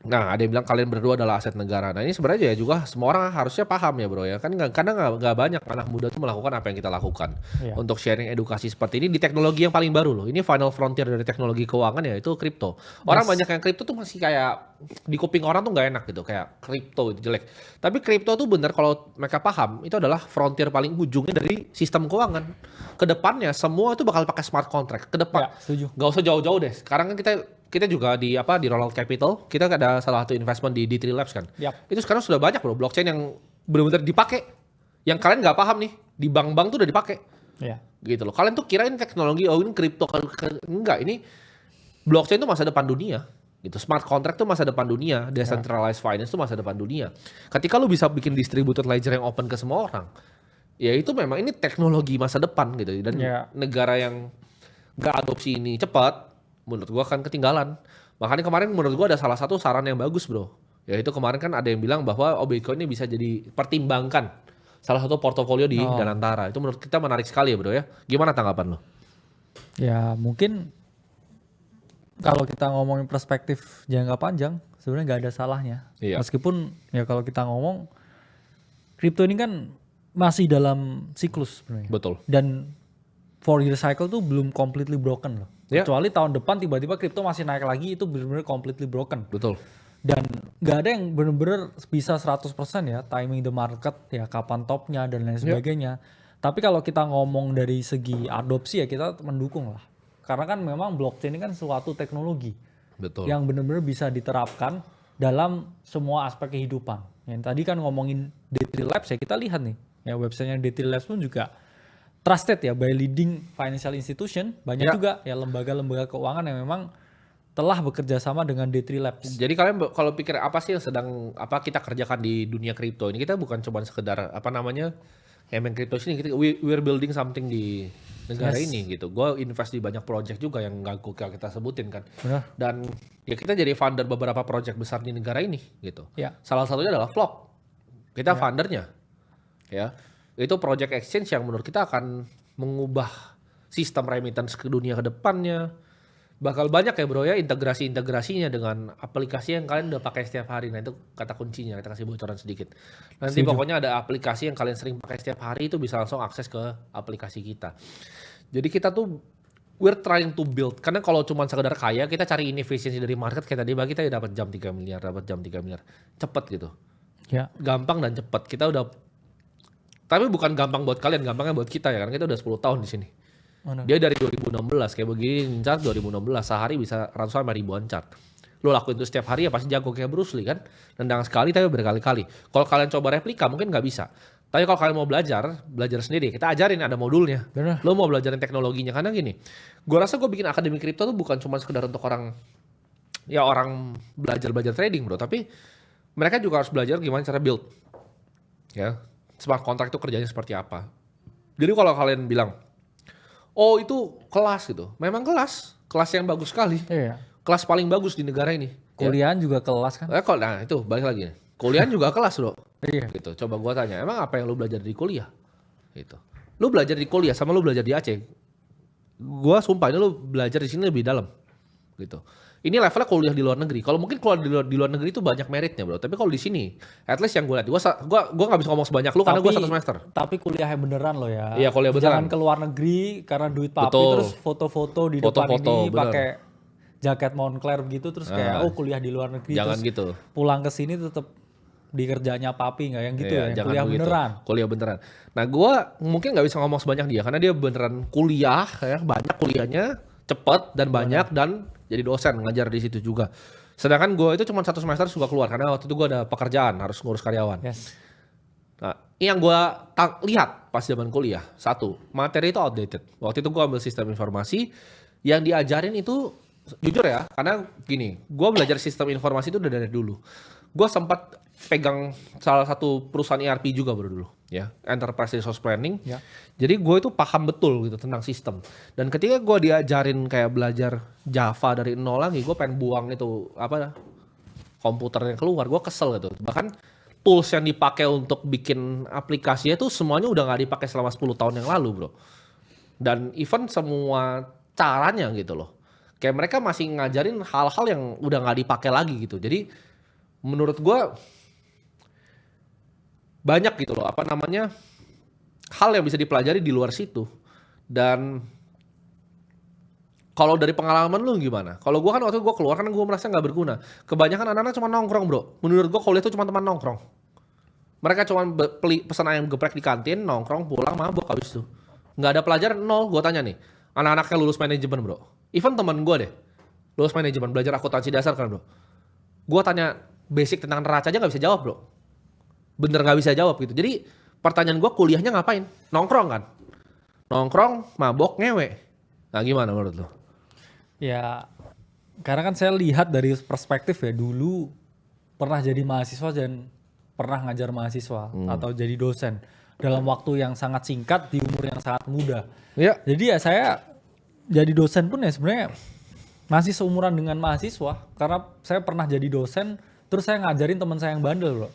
Nah, ada yang bilang kalian berdua adalah aset negara. Nah, ini sebenarnya ya juga semua orang harusnya paham ya bro ya. Kan karena nggak banyak anak muda tuh melakukan apa yang kita lakukan. Iya. Untuk sharing edukasi seperti ini di teknologi yang paling baru loh. Ini final frontier dari teknologi keuangan ya itu kripto. Orang banyak Yes. yang kripto tuh masih kayak di kuping orang tuh nggak enak gitu. Kayak kripto itu jelek. Tapi kripto tuh bener kalau mereka paham itu adalah frontier paling ujungnya dari sistem keuangan. Kedepannya semua itu bakal pakai smart contract. Ke depan Ya, setuju. nggak usah jauh-jauh deh. Sekarang kan kita juga di Ronald Capital, kita ada salah satu investment di D3 Labs kan. Yap. Itu sekarang sudah banyak loh blockchain yang benar-benar dipakai. Yang kalian nggak paham nih, di bank-bank tuh udah dipakai. Iya. Gitu loh. Kalian tuh kirain teknologi, oh ini kripto, enggak, ini blockchain tuh masa depan dunia. Gitu. Smart contract tuh masa depan dunia, decentralized finance tuh masa depan dunia. Ketika lu bisa bikin distributed ledger yang open ke semua orang, ya itu memang ini teknologi masa depan gitu. Dan Ya. negara yang nggak adopsi ini cepat, menurut gua akan ketinggalan. Makanya kemarin menurut gua ada salah satu saran yang bagus bro. Yaitu kemarin kan ada yang bilang bahwa Bitcoin ini bisa jadi pertimbangkan salah satu portofolio di Oh. Danantara. Itu menurut kita menarik sekali ya bro ya. Gimana tanggapan lo? Ya mungkin kalau kita ngomongin perspektif jangka panjang sebenarnya nggak ada salahnya. Iya. Meskipun ya kalau kita ngomong kripto ini kan masih dalam siklus sebenarnya. Betul. Dan 4-year cycle tuh belum completely broken loh. Ya. Kecuali tahun depan tiba-tiba kripto masih naik lagi itu benar-benar completely broken. Betul. Dan nggak ada yang benar-benar bisa 100% ya timing the market ya kapan topnya dan lain sebagainya. Tapi kalau kita ngomong dari segi adopsi ya kita mendukung lah. Karena kan memang blockchain ini kan suatu teknologi Betul. yang benar-benar bisa diterapkan dalam semua aspek kehidupan. Yang tadi kan ngomongin D3 Labs ya kita lihat nih ya websitenya D3 Labs pun juga trusted ya by leading financial institution. Banyak Ya. juga ya lembaga-lembaga keuangan yang memang telah bekerja sama dengan D3 Labs. Jadi kalian kalau pikir apa sih yang sedang kita kerjakan di dunia kripto ini, kita bukan cuma sekedar main kripto sini, we're building something di negara Yes. ini gitu. Gue invest di banyak project juga yang nggak kita sebutin kan. Benar. Dan ya kita jadi founder beberapa project besar di negara ini gitu. Ya. Salah satunya adalah Vlog. Kita foundernya. Ya. Itu project exchange yang menurut kita akan mengubah sistem remittance ke dunia ke depannya. Bakal banyak ya bro ya integrasinya dengan aplikasi yang kalian udah pakai setiap hari. Nah itu kata kuncinya, kita kasih bocoran sedikit. Nanti pokoknya ada aplikasi yang kalian sering pakai setiap hari itu bisa langsung akses ke aplikasi kita. Jadi kita tuh we're trying to build, karena kalau cuma sekedar kaya kita cari inefisiensi dari market kayak tadi bagi kita dapat jam 3 miliar, cepet gitu. Ya. Gampang dan cepet. Kita udah, tapi bukan gampang buat kalian, gampangnya buat kita ya, karena kita udah 10 tahun di sini. Mana? Dia dari 2016 kayak begini chart 2016 sehari bisa ratusan ribuan chart. Lo lakuin itu setiap hari ya pasti jago kayak Bruce Lee kan. Nendang sekali tapi berkali-kali. Kalau kalian coba replika mungkin nggak bisa. Tapi kalau kalian mau belajar sendiri, kita ajarin ada modulnya. Benar. Lo mau belajarin teknologinya karena gini. Gue rasa gue bikin akademi kripto tuh bukan cuma sekedar untuk orang belajar trading bro, tapi mereka juga harus belajar gimana cara build. Ya, smart contract itu kerjanya seperti apa. Jadi kalau kalian bilang oh itu kelas gitu. Memang kelas yang bagus sekali. Iya. Kelas paling bagus di negara ini. Kuliahan juga kelas kan? Nah itu balik lagi. Kuliah juga kelas bro. Iya. Gitu. Coba gua tanya, emang apa yang lu belajar di kuliah? Gitu. Lu belajar di kuliah sama lu belajar di Aceh. Gua sumpah ini lu belajar di sini lebih dalam. Gitu. Ini levelnya kuliah di luar negeri. Kalau mungkin kalau di luar negeri itu banyak meritnya bro. Tapi kalau di sini, at least yang gue lihat, gue nggak bisa ngomong sebanyak lu karena gue 1 semester. Tapi kuliahnya beneran loh ya. Iya, kuliah beneran. Jangan ke luar negeri karena duit papi Betul. terus foto-foto di depan Foto-foto, ini bener. pakai jaket Moncler begitu terus kayak kuliah di luar negeri Jangan terus gitu. pulang ke sini tetap di kerjanya papi nggak yang gitu Iya, ya. Yang jangan kuliah begitu. beneran. Kuliah beneran. Nah gue mungkin nggak bisa ngomong sebanyak dia karena dia beneran kuliah ya, banyak kuliahnya, cepet dan banyak dan jadi dosen ngajar di situ juga. Sedangkan gue itu cuma 1 semester suka keluar karena waktu itu gue ada pekerjaan harus ngurus karyawan. Yes. Nah yang gue lihat pas zaman kuliah, satu materi itu outdated. Waktu itu gue ambil sistem informasi yang diajarin itu jujur ya, karena gini, gue belajar sistem informasi itu udah dari dulu. Gue sempat pegang salah satu perusahaan ERP juga baru dulu, ya, Enterprise Resource Planning. Ya. Jadi gue itu paham betul gitu tentang sistem. Dan ketika gue diajarin kayak belajar Java dari nol lagi, gue pengen buang itu komputernya keluar. Gue kesel gitu. Bahkan tools yang dipakai untuk bikin aplikasinya tuh semuanya udah nggak dipakai selama 10 tahun yang lalu, bro. Dan even semua caranya gitu loh. Kayak mereka masih ngajarin hal-hal yang udah nggak dipakai lagi gitu. Jadi menurut gue banyak gitu loh, apa namanya, hal yang bisa dipelajari di luar situ. Dan kalau dari pengalaman lu gimana? Kalau gue kan waktu gue keluar kan gue merasa nggak berguna. Kebanyakan anak-anak cuma nongkrong bro. Menurut gue kuliah itu cuma teman nongkrong. Mereka cuma pesan ayam geprek di kantin, nongkrong, pulang, mabuk habis itu. Nggak ada pelajaran, nol. Gue tanya nih, anak-anak yang lulus manajemen bro. Even teman gue deh, lulus manajemen, belajar akuntansi dasar kan bro. Gue tanya basic tentang neraca aja nggak bisa jawab bro. Bener nggak bisa jawab gitu. Jadi pertanyaan gue kuliahnya ngapain? Nongkrong kan? Nongkrong, mabok, ngewe. Nah gimana menurut lo? Ya, karena kan saya lihat dari perspektif ya, dulu pernah jadi mahasiswa dan pernah ngajar mahasiswa atau jadi dosen dalam waktu yang sangat singkat di umur yang sangat muda. Iya. Jadi ya saya jadi dosen pun ya sebenarnya masih seumuran dengan mahasiswa, karena saya pernah jadi dosen terus saya ngajarin teman saya yang bandel, bro.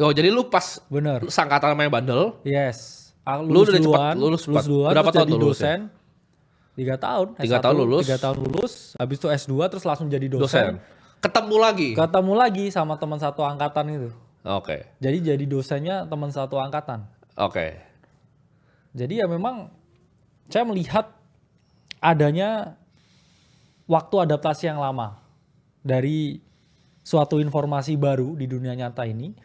Oh jadi lu pas Bener. sangkatan sama yang bandel, Yes. Lu udah cepet, Lulus lulus cepat. duluan, Berapa terus tahun jadi lu lulus ya? dosen. 3 tahun. 3 tahun lulus. 3 tahun lulus, habis itu S2 terus langsung jadi dosen. dosen. Ketemu lagi. Ketemu lagi sama teman satu angkatan itu. Oke. Jadi dosennya teman satu angkatan. Oke. Jadi ya memang saya melihat adanya waktu adaptasi yang lama dari suatu informasi baru di dunia nyata ini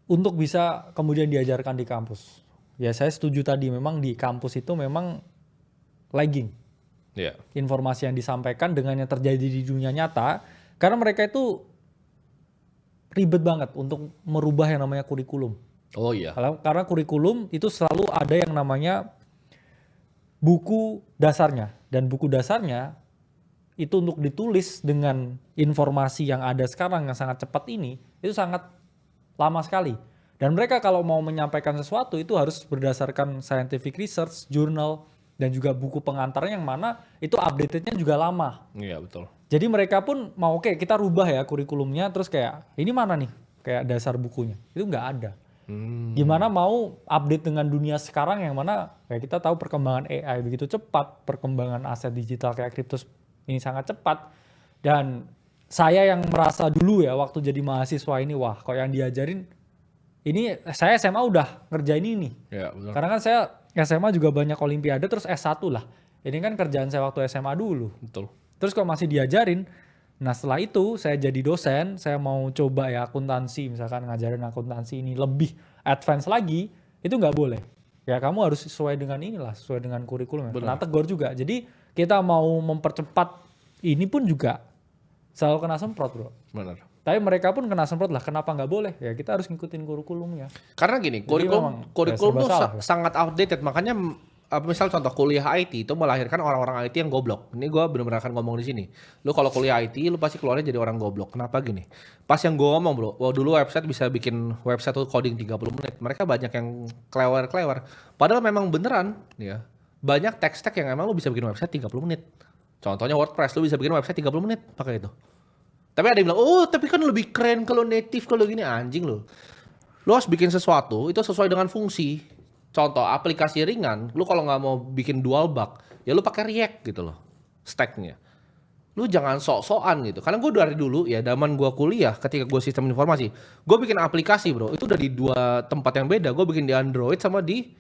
untuk bisa kemudian diajarkan di kampus. Ya saya setuju tadi, memang di kampus itu memang lagging Iya. informasi yang disampaikan dengan yang terjadi di dunia nyata, karena mereka itu ribet banget untuk merubah yang namanya kurikulum. Oh iya. Karena kurikulum itu selalu ada yang namanya buku dasarnya, dan buku dasarnya itu untuk ditulis dengan informasi yang ada sekarang yang sangat cepat ini, itu sangat lama sekali. Dan mereka kalau mau menyampaikan sesuatu itu harus berdasarkan scientific research, jurnal, dan juga buku pengantarnya yang mana itu update-nya juga lama. Iya betul. Jadi mereka pun mau oke kita rubah ya kurikulumnya, terus kayak ini mana nih kayak dasar bukunya, itu nggak ada. Gimana mau update dengan dunia sekarang yang mana kayak kita tahu perkembangan AI begitu cepat, perkembangan aset digital kayak kripto ini sangat cepat. Dan saya yang merasa dulu ya waktu jadi mahasiswa ini, wah kok yang diajarin ini, saya SMA udah ngerjain ini. Iya betul. Karena kan saya SMA juga banyak olimpiade, terus S1 lah. Ini kan kerjaan saya waktu SMA dulu. Betul. Terus kok masih diajarin. Nah setelah itu saya jadi dosen, saya mau coba ya akuntansi, misalkan ngajarin akuntansi ini lebih advance lagi, itu nggak boleh. Ya kamu harus sesuai dengan inilah, sesuai dengan kurikulum. Kena tegur juga. Jadi kita mau mempercepat ini pun juga selalu kena semprot bro. Benar. Tapi mereka pun kena semprot lah, kenapa nggak boleh? Ya kita harus ngikutin kurikulumnya. Karena gini, Jadi memang kurikulum ya serba tuh salah ya. sangat outdated. Makanya misal contoh kuliah IT itu melahirkan orang-orang IT yang goblok. Ini gue benar-benar akan ngomong di sini. Lu kalau kuliah IT, lu pasti keluarnya jadi orang goblok. Kenapa gini? Pas yang gue ngomong bro, dulu website bisa bikin website tuh coding 30 menit. Mereka banyak yang klewer-klewer. Padahal memang beneran ya. Banyak tech-stack yang emang lu bisa bikin website 30 menit. Contohnya WordPress, lu bisa bikin website 30 menit pakai itu. Tapi ada yang bilang, oh tapi kan lebih keren kalau native, kalau gini. Anjing lu. Lu harus bikin sesuatu, itu sesuai dengan fungsi. Contoh, aplikasi ringan, lu kalau nggak mau bikin dual bug, ya lu pakai React gitu loh, stacknya. Lu jangan sok-sokan gitu. Karena gue dari dulu ya, zaman gue kuliah, ketika gue sistem informasi, gue bikin aplikasi bro, itu dari 2 tempat yang beda. Gue bikin di Android sama di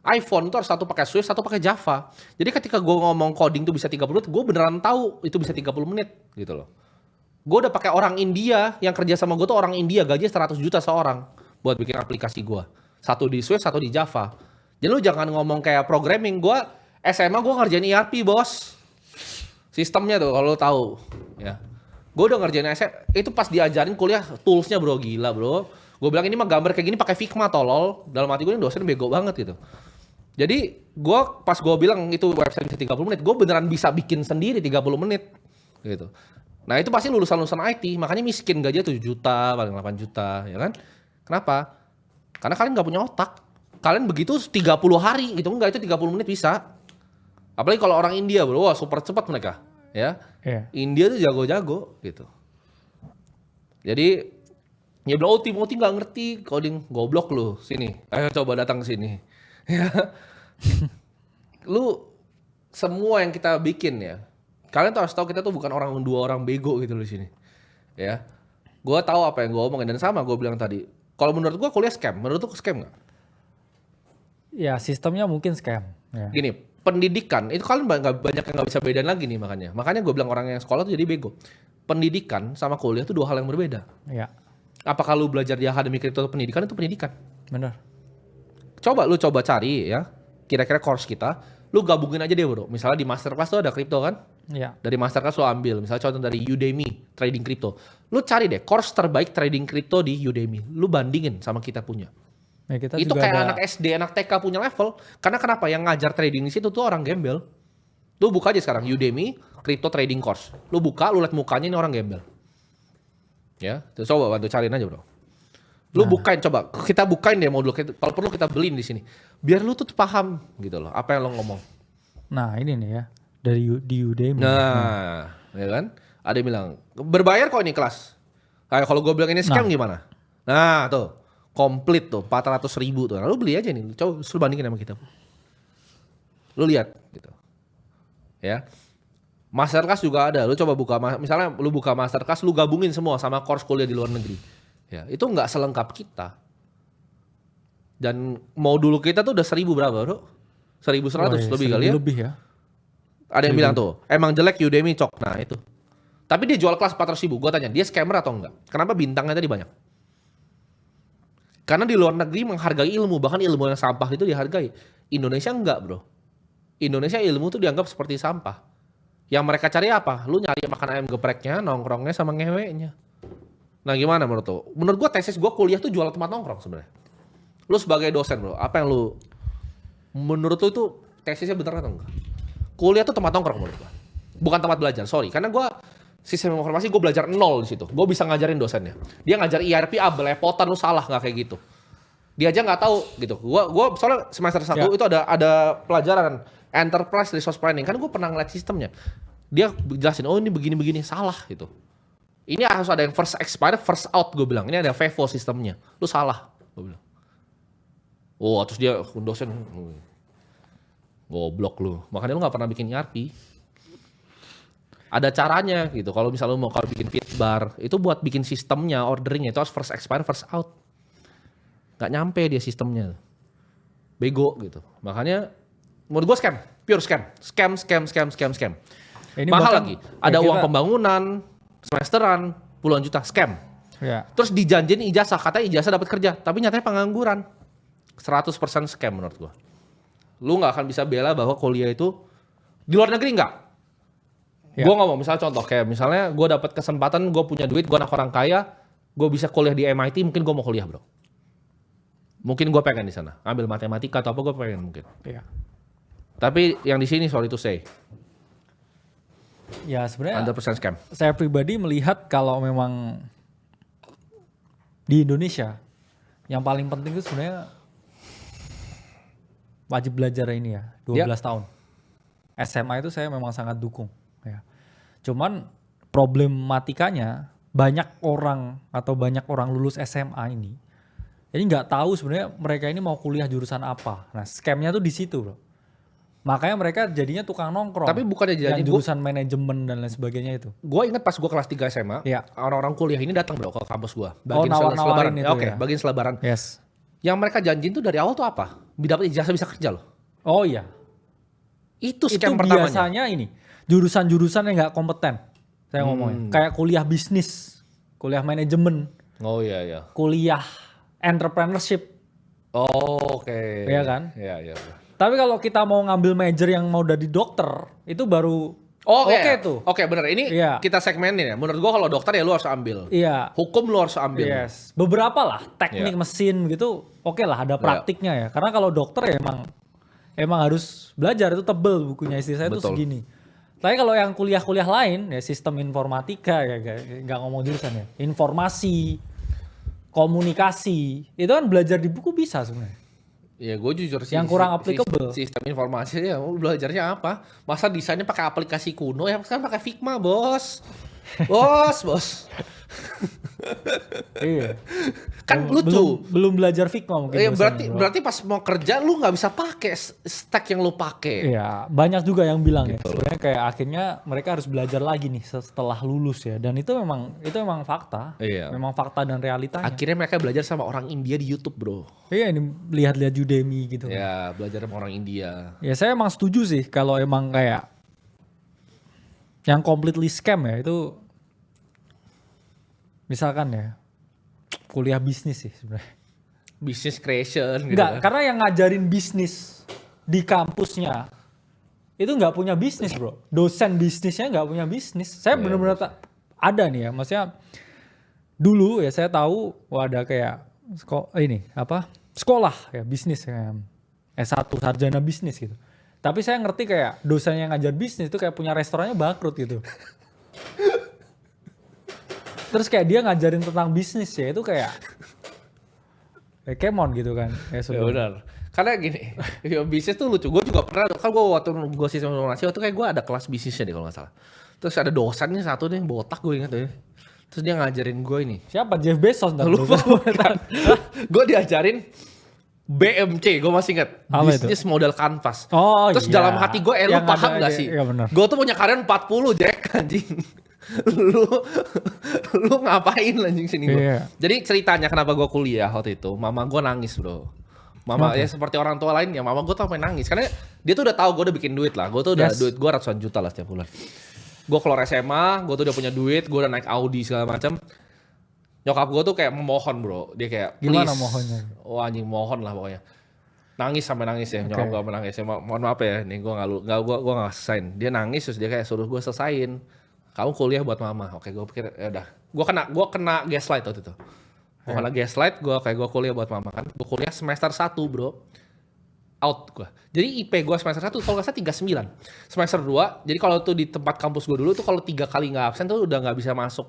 iPhone, itu harus satu pakai Swift, satu pakai Java. Jadi ketika gue ngomong coding tuh bisa 30 menit, gue beneran tahu itu bisa 30 menit gitu loh. Gue udah pakai orang India, yang kerja sama gue tuh orang India, gaji 100 juta seorang buat bikin aplikasi gue. Satu di Swift, satu di Java. Jadi lu jangan ngomong kayak programming. Gue SMA gue ngerjain ERP bos. Sistemnya tuh kalau lu tahu. Ya. Gue udah ngerjain itu pas diajarin kuliah toolsnya bro, gila bro. Gue bilang ini mah gambar kayak gini pakai Figma tolol. Dalam hati gue ini dosen bego banget gitu. Jadi gue pas gue bilang itu website bisa 30 menit, gue beneran bisa bikin sendiri 30 menit gitu. Nah itu pasti lulusan-lulusan IT, makanya miskin, gajinya 7 juta, paling 8 juta, ya kan? Kenapa? Karena kalian nggak punya otak. Kalian begitu 30 hari gitu, enggak, itu 30 menit bisa. Apalagi kalau orang India bro, wah super cepat mereka. Ya, India tuh jago-jago gitu. Jadi, ya bilang, oh Timothy nggak ngerti coding, goblok lu, sini. Ayo coba datang ke sini. Ya. Lu, semua yang kita bikin ya, kalian tuh harus tahu kita tuh bukan 2 orang bego gitu loh di sini. ya. Gue tahu apa yang gue omongin dan sama gue bilang tadi. Kalau menurut gue kuliah scam, menurut lu scam nggak? Ya sistemnya mungkin scam. Ya. Gini, pendidikan itu kan banyak yang nggak bisa bedain lagi nih makanya. Makanya gue bilang orang yang sekolah tuh jadi bego. Pendidikan sama kuliah tuh 2 hal yang berbeda. Ya, Apakah lu belajar di akademik itu pendidikan itu pendidikan? benar. Lu coba cari ya, kira-kira course kita, lu gabungin aja deh bro. Misalnya di masterclass tuh ada kripto kan? Ya, Dari masterclass lu ambil, misalnya contoh dari Udemy, trading kripto. Lu cari deh course terbaik trading kripto di Udemy. Lu bandingin sama kita punya. ya kita Itu juga kayak ada. anak SD, anak TK punya level. Karena kenapa? Yang ngajar trading di situ tuh orang gembel. Lu buka aja sekarang Udemy, crypto trading course. Lu buka, lu liat mukanya ini orang gembel. Ya, terus coba bantu cariin aja bro. Lu bukain coba, kita bukain deh modul. Kalau perlu kita beliin di sini. Biar lu tuh paham gitu loh, apa yang lo ngomong. Nah ini nih ya dari di Udemy. Nah, ya kan? Ada yang bilang berbayar kok ini kelas. Kayak kalau gue bilang ini scam gimana? Nah tuh, komplit tuh 400.000 tuh. Nah, lu beli aja nih, coba lu bandingin sama kita. Lu lihat gitu. Ya. Masterclass juga ada. Lu coba buka misalnya lu buka masterclass, lu gabungin semua sama course kuliah di luar negeri. Ya, itu nggak selengkap kita. Dan modul kita tuh udah 1.000 berapa, Bro? 1.100 lebih kali ya. Lebih ya. Ada yang bilang tuh, emang jelek Udemy cok. Nah, itu. Tapi dia jual kelas 400.000. Gua tanya, dia scammer atau enggak? Kenapa bintangnya tadi banyak? Karena di luar negeri menghargai ilmu, bahkan ilmu yang sampah itu dihargai. Indonesia enggak, bro. Indonesia ilmu tuh dianggap seperti sampah. Yang mereka cari apa? Lu nyari makan ayam gepreknya, nongkrongnya sama ngeweknya. Nah gimana menurut lu? Menurut gua tesis gua kuliah tuh jual tempat nongkrong sebenarnya. Lu sebagai dosen bro, apa yang lu menurut lu itu tesisnya bener atau enggak? Kuliah tuh tempat nongkrong menurut gua. Bukan tempat belajar, sorry. Karena gua sistem informasi gue belajar nol di situ. Gue bisa ngajarin dosennya. Dia ngajar ERP, belepotan lu salah nggak kayak gitu. Dia aja nggak tahu gitu. Gua soalnya semester 1 itu ada pelajaran enterprise resource planning. Kan gue pernah ngeliat sistemnya. Dia jelasin, oh ini begini-begini salah gitu. Ini harus ada yang first expire, first out gue bilang. Ini ada FIFO sistemnya. Lu salah, gue bilang. Oh, terus dia dosen goblok lu. Makanya lu nggak pernah bikin ERP. Ada caranya gitu. Kalau misalnya lu mau bikin fitbar, itu buat bikin sistemnya, orderingnya itu harus first expire, first out. Gak nyampe dia sistemnya. Bego gitu. Makanya menurut gue scam, pure scam. Scam. Ini Mahal bahkan lagi. Ada uang pembangunan, semesteran, puluhan juta, scam. Ya. Terus dijanjiin ijazah, katanya ijazah dapat kerja, tapi nyatanya pengangguran. 100% scam menurut gua. Lu nggak akan bisa bela bahwa kuliah itu di luar negeri nggak. Ya. Gua ngomong misalnya contoh kayak misalnya gua dapat kesempatan, gua punya duit, gua anak orang kaya, gua bisa kuliah di MIT, mungkin gua mau kuliah bro. Mungkin gua pengen di sana, ambil matematika atau apa gua pengen mungkin. Ya. Tapi yang di sini sorry to say, Ya sebenarnya 100% scam. saya pribadi melihat kalau memang di Indonesia yang paling penting itu sebenarnya wajib belajar ini ya 12 tahun. SMA itu saya memang sangat dukung ya. Cuman problematikanya banyak orang lulus SMA ini jadi nggak tahu sebenarnya mereka ini mau kuliah jurusan apa. Nah scamnya tuh di situ bro. Makanya mereka jadinya tukang nongkrong. Tapi bukannya jadi yang jurusan manajemen dan lain sebagainya itu. Gue ingat pas gue kelas 3 SMA, Iya. orang-orang kuliah ini datang bro ke kampus gue. nawar-nawarin itu Oke, ya. bagian selebaran. Yes. Yang mereka janjiin tuh dari awal tuh apa? Dapat ijazah bisa kerja loh. Oh iya. Itu Itu scam pertamanya. biasanya ini jurusan-jurusan yang nggak kompeten. Saya ngomongnya. Kayak kuliah bisnis, kuliah manajemen, Oh iya iya. kuliah entrepreneurship. Oh, oke. Iya kan? Iya. Tapi kalau kita mau ngambil major yang mau jadi dokter, itu baru oke tuh. Oke, bener. Ini Iya. kita segmenin ya. Menurut gua kalau dokter ya lu harus ambil. Iya. Hukum lu harus ambil. Yes. Beberapa lah teknik Iya. mesin gitu, oke lah ada praktiknya ya. Karena kalau dokter ya emang harus belajar, itu tebel bukunya, istri saya tuh Betul. segini. Tapi kalau yang kuliah-kuliah lain ya sistem informatika ya nggak ngomong jurusan ya, informasi, komunikasi, itu kan belajar di buku bisa sebenarnya. Ya gue jujur sih. Yang kurang applicable. Sistem informasi ya mau belajarnya apa? Masa desainnya pakai aplikasi kuno ya? Sekarang pakai Figma bos. Bos. Iya. Kan lucu. Belum belajar Figma mungkin. Berarti pas mau kerja lu nggak bisa pakai stack yang lu pakai. Iya, banyak juga yang bilang ya. Sebenarnya kayak akhirnya mereka harus belajar lagi nih setelah lulus ya. Dan itu memang fakta. Iya. Memang fakta dan realitanya. Akhirnya mereka belajar sama orang India di YouTube, bro. Iya, ini lihat-lihat Udemy gitu. Ya, belajar sama orang India. Ya saya emang setuju sih kalau emang kayak yang completely scam ya itu misalkan ya kuliah bisnis sih sebenarnya. Business creation gitu. Enggak, karena yang ngajarin bisnis di kampusnya itu nggak punya bisnis, bro. Dosen bisnisnya nggak punya bisnis. Saya benar-benar ada nih ya, maksudnya dulu ya saya tahu ada kayak sekolah ya bisnis kayak S1 sarjana bisnis gitu. Tapi saya ngerti kayak dosen yang ngajar bisnis itu kayak punya restorannya bangkrut gitu. Terus kayak dia ngajarin tentang bisnis ya itu kayak come on gitu kan. Ya benar. Karena gini, ya, bisnis tuh lucu. Gue juga pernah, kan gue waktu gue sistem informasi waktu kayak gue ada kelas bisnisnya deh kalau nggak salah. Terus ada dosennya satu nih botak gue ingat ya. Terus dia ngajarin gue ini. Siapa? Jeff Bezos? Lupa. Gue diajarin BMC, gue masih ingat. Bisnis model kanvas. Oh, terus dalam hati gue, lu paham gak sih? Iya, gue tuh punya karyawan 40, Jack, anjing. lu ngapain anjing sini gue? Iya. Jadi ceritanya kenapa gue kuliah waktu itu, mama gue nangis, bro. Mama ya seperti orang tua lain ya, mama gue tuh sampai nangis. Karena dia tuh udah tahu gue udah bikin duit lah. Gue tuh udah duit gue ratusan juta lah setiap bulan. Gue keluar SMA, gue tuh udah punya duit, gue udah naik Audi segala macam. Nyokap gue tuh kayak memohon, bro. Dia kayak gimana please. mohonnya? Oh anjing mohon lah pokoknya. Nangis sampai nangis ya. Nyokap gue menangis ya. Mohon maaf ya. Nih gue nggak selesaiin. Dia nangis terus dia kayak suruh gue selesain. Kamu kuliah buat mama. Oke, gue pikir ya udah. Gue kena gaslight waktu itu. Gue kena gaslight. Gue kuliah buat mama kan. Gue kuliah semester 1, bro. Out gue. Jadi IP gue semester 1 kalau nggak salah 39. Semester 2. Jadi kalau tuh di tempat kampus gue dulu tuh kalau 3 kali nggak absen tuh udah nggak bisa masuk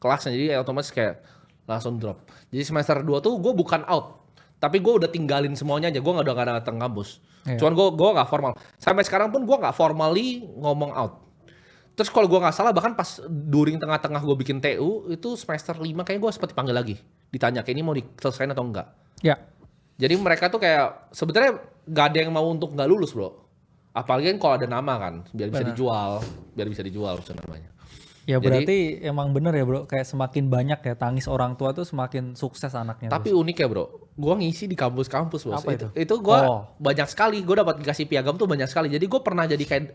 kelasnya. Jadi otomatis kayak langsung drop. Jadi semester 2 tuh gue bukan out. Tapi gue udah tinggalin semuanya aja. Gue udah gak datang kampus. Cuman gue gak formal. Sampai sekarang pun gue gak formally ngomong out. Terus kalau gue gak salah bahkan pas during tengah-tengah gue bikin TU. Itu semester 5 kayaknya gue sempat dipanggil lagi. Ditanya kayak ini mau diselesain atau enggak. Ya. Jadi mereka tuh kayak sebenarnya gak ada yang mau untuk gak lulus, bro. Apalagi kan kalau ada nama kan. Biar bisa dijual. Biar bisa dijual namanya. Ya berarti emang bener ya, bro, kayak semakin banyak ya tangis orang tua tuh semakin sukses anaknya. Tapi terus. unik ya, bro, gue ngisi di kampus-kampus, bos. Apa itu? Itu gue banyak sekali, gue dapat dikasih piagam tuh banyak sekali. Jadi gue pernah jadi kayak,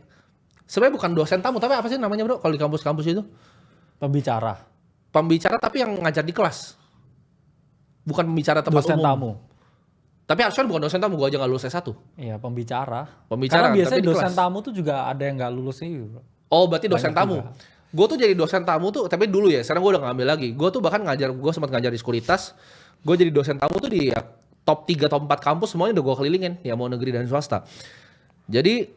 sebenarnya bukan dosen tamu, tapi apa sih namanya, bro, kalau di kampus-kampus itu? Pembicara. Pembicara tapi yang ngajar di kelas. Bukan pembicara tempat dosen umum. Tamu. Tapi harusnya bukan dosen tamu, gue aja gak lulus S1. Iya, pembicara. Karena biasanya dosen tamu tuh juga ada yang gak lulus nih, bro. Oh, berarti dosen banyak tamu. Gue tuh jadi dosen tamu tuh, tapi dulu ya, sekarang gue udah ngambil lagi. Gue tuh bahkan gue sempat ngajar di sekuritas. Gue jadi dosen tamu tuh di ya, top 3, top 4 kampus semuanya udah gue kelilingin. Ya mau negeri dan swasta. Jadi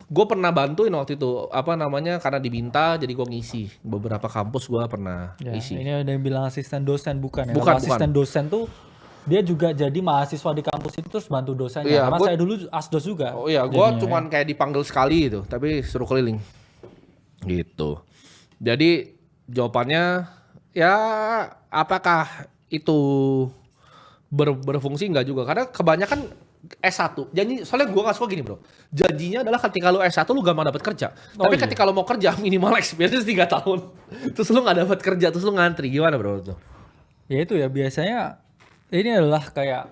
gue pernah bantuin waktu itu, karena diminta jadi gue ngisi. Beberapa kampus gue pernah ngisi. Ini ada yang bilang asisten dosen, bukan ya? Bukan. Asisten dosen tuh dia juga jadi mahasiswa di kampus itu terus bantu dosennya. Iya, karena saya dulu asdos juga. Oh iya, gue cuman kayak dipanggil sekali gitu, tapi suruh keliling. Gitu. Jadi jawabannya ya apakah itu berfungsi enggak juga? Karena kebanyakan S1. Jadi soalnya gue gak suka gini, bro. Janjinya adalah ketika lu S1 lu gampang dapat kerja. Tapi ketika lu mau kerja minimal experience 3 tahun. Terus lu gak dapat kerja, terus lu ngantri. Gimana, bro? Ya itu ya biasanya ini adalah kayak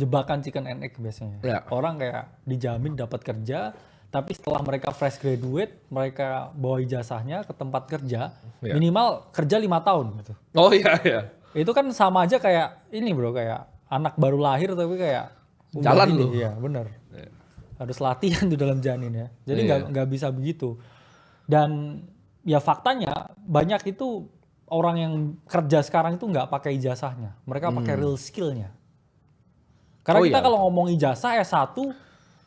jebakan chicken and egg biasanya. Ya. Orang kayak dijamin dapat kerja, tapi setelah mereka fresh graduate, mereka bawa ijazahnya ke tempat kerja, minimal kerja 5 tahun gitu. Oh iya. Itu kan sama aja kayak ini, bro, kayak anak baru lahir tapi kayak jalan lu. Iya, benar. Harus latihan tuh dalam janin ya. Jadi nggak bisa begitu. Dan ya faktanya banyak itu orang yang kerja sekarang itu nggak pakai ijazahnya. Mereka pakai real skill-nya. Karena kita kalau ngomong ijazah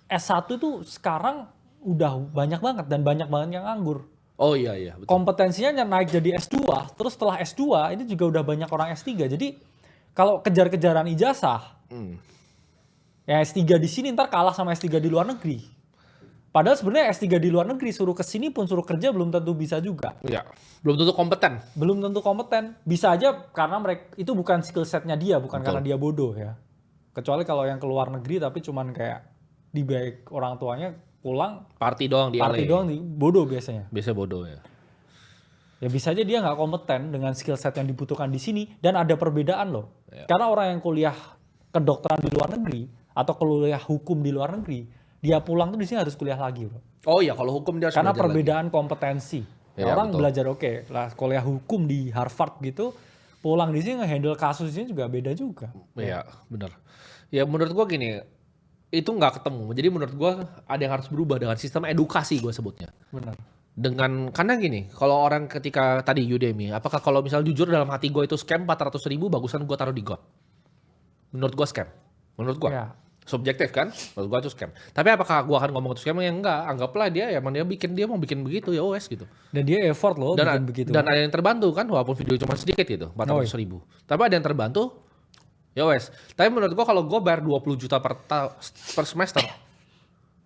S1 itu sekarang udah banyak banget dan banyak banget yang nganggur. Oh iya, betul. Kompetensinya naik jadi S2, terus setelah S2 ini juga udah banyak orang S3. Jadi kalau kejar-kejaran ijazah, ya S3 di sini ntar kalah sama S3 di luar negeri. Padahal sebenarnya S3 di luar negeri suruh ke sini pun suruh kerja belum tentu bisa juga. Iya. Belum tentu kompeten. Belum tentu kompeten. Bisa aja karena mereka itu bukan skill setnya dia, bukan karena dia bodoh ya. Kecuali kalau yang ke luar negeri tapi cuman kayak dibiayai orang tuanya pulang Party doang di party LA. doang bodoh biasanya. Biasa bodoh ya. Ya bisa aja dia nggak kompeten dengan skill set yang dibutuhkan di sini dan ada perbedaan loh. Karena orang yang kuliah kedokteran di luar negeri atau kuliah hukum di luar negeri, dia pulang tuh di sini harus kuliah lagi, bro. Oh iya, kalau hukum dia harus Karena belajar perbedaan kompetensi. Iya, Orang betul. belajar oke lah kuliah hukum di Harvard gitu, pulang di sini nge-handle kasusnya juga beda juga. lagi. Iya, benar. Ya menurut gua gini, itu nggak ketemu. Jadi menurut gua ada yang harus berubah dengan sistem edukasi gua sebutnya. Benar. Karena gini, kalau orang ketika tadi Udemy, apakah kalau misal jujur dalam hati gue itu scam 400.000, bagusan gue taruh di got. Menurut gue scam. Menurut gue. Ya. Subjektif kan? Menurut gue itu scam. Tapi apakah gue akan ngomong itu scam? Ya enggak. Anggaplah dia emang dia mau bikin begitu ya OS gitu. Dan dia effort loh bikin begitu. Dan ada yang terbantu kan, walaupun video cuma sedikit gitu, 400.000. Tapi ada yang terbantu, ya OS. Tapi menurut gue kalau gue bayar 20 juta per semester,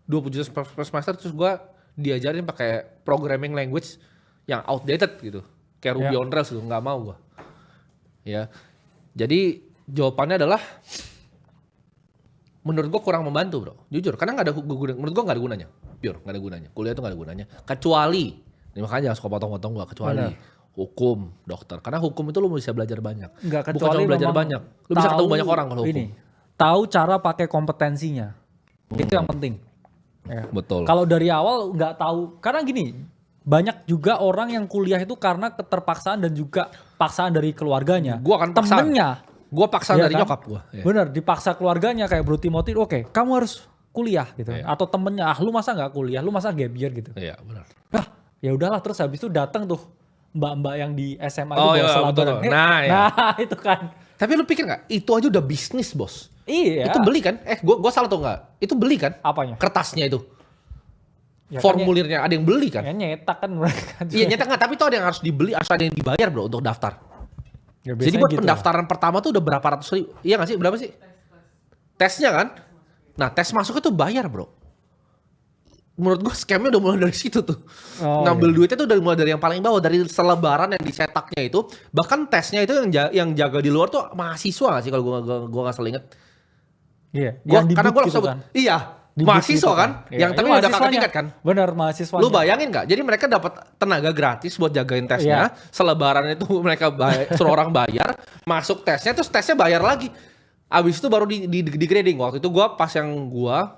20 juta per semester terus gue diajarin pakai programming language yang outdated gitu, kayak Ruby on Rails gitu, nggak mau gue. Ya, jadi jawabannya adalah menurut gue kurang membantu bro, jujur, karena nggak ada menurut gue nggak ada gunanya, pure nggak ada gunanya, kuliah itu nggak ada gunanya, kecuali, ini makanya jangan suka potong-potong gue, kecuali hukum, dokter, karena hukum itu lu bisa belajar banyak, Nggak, bukan kecuali cuma belajar memang banyak, lu bisa ketemu banyak orang kalau hukum. Ini, tahu cara pakai kompetensinya, itu yang penting. Ya. Betul. Kalau dari awal nggak tahu, karena gini, banyak juga orang yang kuliah itu karena keterpaksaan dan juga paksaan dari keluarganya. Gua kan paksaan. Temennya. Gue paksaan Iya dari kan? nyokap gue. Ya. Bener, dipaksa keluarganya kayak Bro Timothy, oke, kamu harus kuliah gitu. Iya. Atau temennya, lu masa nggak kuliah, lu masa gap year gitu. Iya benar. Nah, ya udahlah, terus habis itu datang tuh mbak-mbak yang di SMA Oh, itu bawa iya, selabaran. betul. Nah, ya. Nah, itu kan. Tapi lu pikir nggak, itu aja udah bisnis bos. Iya. Itu beli kan? Gua salah tuh nggak? Itu beli kan? Apanya? Kertasnya itu. Ya kan Formulirnya ada yang beli kan? ya nyetak kan mereka. Iya nyetak nggak, tapi itu ada yang harus dibeli, harus ada yang dibayar bro untuk daftar. Ya, Jadi biasanya buat gitu pendaftaran pertama tuh udah berapa ratus ribu? Iya nggak sih? Berapa sih? Tesnya kan? Nah tes masuknya tuh bayar bro. Menurut gue scamnya udah mulai dari situ tuh. Oh, Ngambil iya. duitnya tuh udah mulai dari yang paling bawah, dari selebaran yang dicetaknya itu. Bahkan tesnya itu yang jaga di luar tuh mahasiswa nggak sih kalau gua nggak salah inget. Iya, Gua, yang di karena booth gue gitu sebut, kan. iya, Di booth mahasiswa gitu kan, Iya, yang itu tapi udah kakak mahasiswanya. tingkat kan. Bener, mahasiswanya. Lu bayangin nggak? Jadi mereka dapat tenaga gratis buat jagain tesnya, selebaran itu mereka suruh orang bayar, masuk tesnya, terus tesnya bayar lagi. Abis itu baru di grading. Waktu itu gua pas yang gua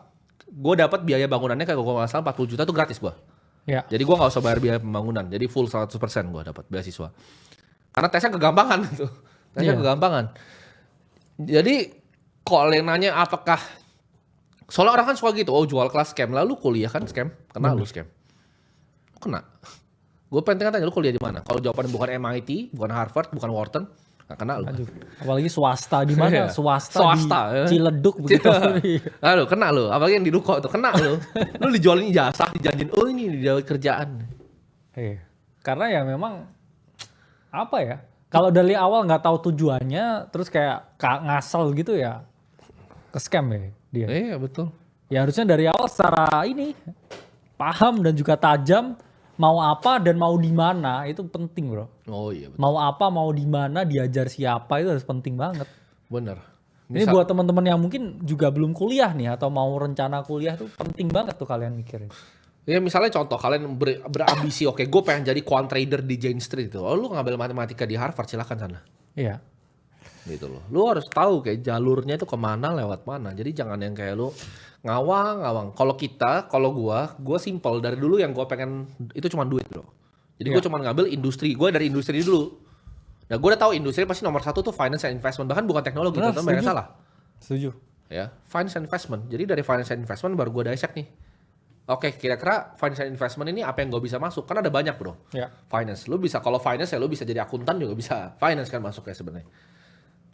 dapat biaya bangunannya kayak gua nggak salah 40 juta tuh gratis gua. Ya. Jadi gua nggak usah bayar biaya pembangunan, jadi full 100% gua dapat beasiswa. Karena tesnya kegampangan tuh, tesnya Iya. kegampangan. Jadi kalau yang nanya apakah, soalnya orang kan suka gitu, oh jual kelas scam, lalu kuliah kan scam, kena lu scam, kena. Gue pengen tanya lu kuliah di mana? Kalau jawabannya bukan MIT, bukan Harvard, bukan Wharton, nggak kena lu. Aduh, apalagi swasta di mana? Iya. Swasta Ya. di Ciledug begitu. Lalu kena lu, apalagi yang di Ruko tuh kena lu. Lu dijualin jasa, dijanjin, oh ini dijual kerjaan. Iya. Karena ya memang apa ya? Kalau dari awal nggak tahu tujuannya, terus kayak ngasal gitu ya, ke scam ya dia. Iya betul. Ya harusnya dari awal secara ini paham dan juga tajam mau apa dan mau di mana itu penting bro. Oh iya betul. Mau apa mau di mana diajar siapa itu harus penting banget. Bener. Ini buat teman-teman yang mungkin juga belum kuliah nih atau mau rencana kuliah tuh penting banget tuh kalian mikirin. Ya misalnya contoh kalian berambisi, oke gue pengen jadi quant trader di Jane Street itu. Oh lu ngambil matematika di Harvard silahkan sana. Iya. Gitu loh. Lu harus tahu kayak jalurnya itu kemana, lewat mana. Jadi jangan yang kayak lu ngawang. Kalau gua simple dari dulu yang gua pengen itu cuma duit bro. Jadi gua cuma ngambil industri. Gua dari industri dulu. Nah gua udah tahu industri pasti nomor satu tuh finance and investment. Bahkan bukan teknologi, Benar, teman-teman yang setuju. salah. Setuju. Ya, finance and investment. Jadi dari finance and investment baru gua dissect nih. Oke, kira-kira finance and investment ini apa yang gue bisa masuk? Kan ada banyak bro. Ya. Finance, lu bisa kalau finance ya lu bisa jadi akuntan juga bisa finance kan masuknya sebenarnya.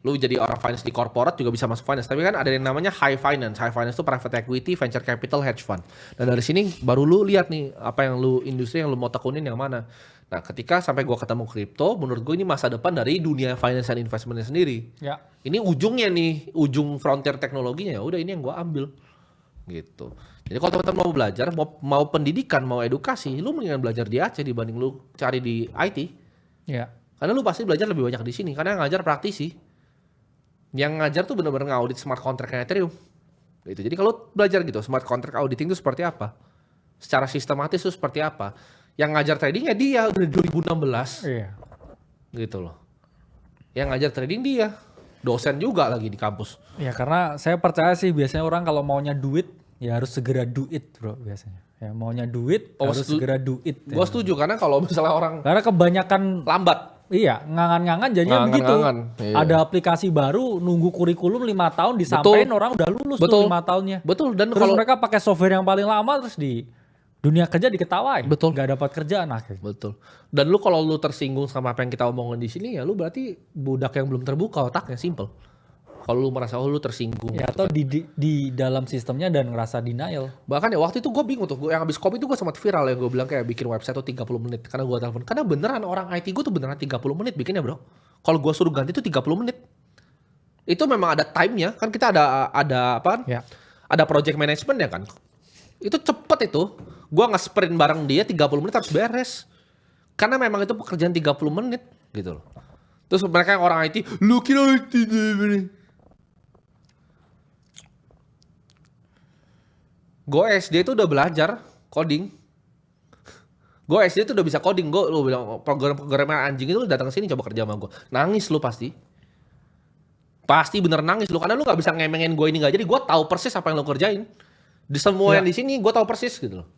Lu jadi orang finance di corporate juga bisa masuk finance. Tapi kan ada yang namanya high finance. High finance itu private equity, venture capital, hedge fund. Dan dari sini baru lu lihat nih apa yang lu industri yang lu mau tekunin yang mana. Nah, ketika sampai gua ketemu kripto, menurut gue ini masa depan dari dunia finance and investmentnya sendiri. Ya. Ini ujungnya nih, ujung frontier teknologinya ya udah ini yang gua ambil. gitu. Jadi kalau teman-teman mau belajar, mau pendidikan, mau edukasi, lu mendingan belajar di Aceh dibanding lu cari di IT. Iya. Karena lu pasti belajar lebih banyak di sini, karena yang ngajar praktisi. Yang ngajar tuh benar-benar ngaudit smart contract Ethereum. Gitu. Jadi kalau belajar gitu, smart contract auditing itu seperti apa? Secara sistematis itu seperti apa? Yang ngajar tradingnya dia udah 2016. Iya. Gitu loh. Yang ngajar trading dia. Dosen juga lagi di kampus. Ya karena saya percaya sih biasanya orang kalau maunya duit ya harus segera do it bro biasanya. Ya maunya duit harus segera do it. Gue setuju karena kalau misalnya orang Karena kebanyakan lambat. iya ngangan-ngangan jadinya begitu. Iya. Ada aplikasi baru nunggu kurikulum 5 tahun disampaikan orang udah lulus tuh 5 tahunnya. Betul. Dan Terus kalau mereka pakai software yang paling lama terus di dunia kerja diketawain. Betul. Gak dapat kerjaan akhirnya. betul. Dan lu kalau lu tersinggung sama apa yang kita omongin di sini ya lu berarti budak yang belum terbuka otaknya, simple. Kalau lu merasa lu tersinggung. Ya atau di dalam sistemnya dan ngerasa denial. Bahkan ya waktu itu gue bingung tuh, yang habis kopi itu gue sempat viral yang gue bilang kayak bikin website tuh 30 menit. Karena gue telepon, karena beneran orang IT gue tuh beneran 30 menit bikinnya bro. Kalau gue suruh ganti tuh 30 menit. Itu memang ada time-nya, kan kita ada apa kan? Ya. Ada project management ya kan. Itu cepet itu. Gue nge-sprint bareng dia 30 menit harus beres. Karena memang itu pekerjaan 30 menit gitu loh. Terus mereka yang orang IT, lu kira IT gue SD itu udah belajar coding. Gue SD itu udah bisa coding. Gue lu bilang program-programnya anjing itu lu datang ke sini coba kerja sama gue. Nangis lu pasti. Pasti bener nangis lu karena lu gak bisa ngemengin gue ini gak jadi. Gue tahu persis apa yang lu kerjain. Di semua yang di sini gue tahu persis gitu loh.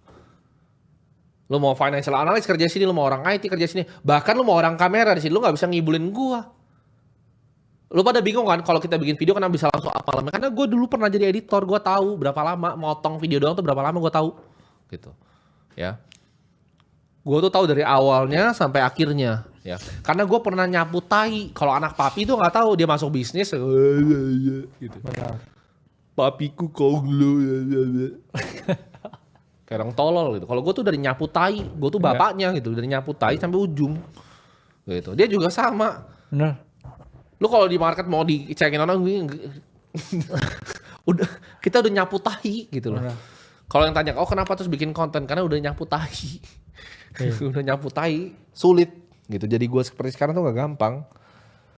Lu mau financial analyst kerja sini, lu mau orang IT kerja sini. Bahkan lu mau orang kamera di sini, lu gak bisa ngibulin gue. Lu pada bingung kan kalau kita bikin video karena bisa langsung apa lama. Karena gue dulu pernah jadi editor, gue tahu berapa lama motong video doang tuh berapa lama gue tahu. Gitu. Ya. Gue tuh tahu dari awalnya sampai akhirnya, ya. Karena gue pernah nyapu tai. Kalau anak papi tuh nggak tahu dia masuk bisnis gitu. Papiku konglo kayak orang tolol gitu. Kalau gue tuh dari nyapu tai, gue tuh bapaknya gitu, dari nyapu tai sampai ujung. Gitu. Dia juga sama. Bener. Lu kalau di market mau dicekin orang udah kita udah nyapu tahi gitu loh. Kalau yang tanya, "Oh, kenapa terus bikin konten?" Karena udah nyapu tahi. Udah nyapu tahi, sulit gitu. Jadi gue seperti sekarang tuh gak gampang.